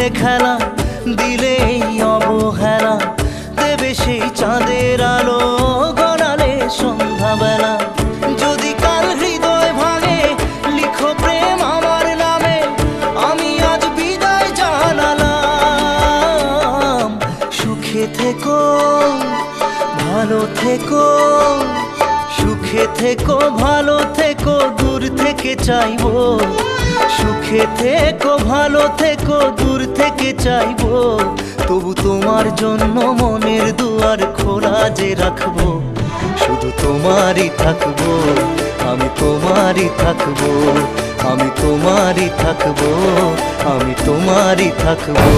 মিলে খেলা, দিলে এই অবহেলা, দেবে সেই চাঁদের আলো গড়ালে সন্ধ্যাবেলা। যদি কাল হৃদয় ভাঙে লিখো প্রেম আমার নামে, আমি আজ বিদায় জানালাম। সুখে থেকো, ভালো থেকো, সুখে থেকো, ভালো থেকো, দূর থেকে চাইবো। সুখে থেকো, ভালো থেকো, দূর থেকে চাইবো। তবু তোমার জন্য মনের দুয়ার খোলা যে রাখবো। শুধু তোমারই থাকবো, আমি তোমারই থাকবো, আমি তোমারই থাকবো, আমি তোমারই থাকবো।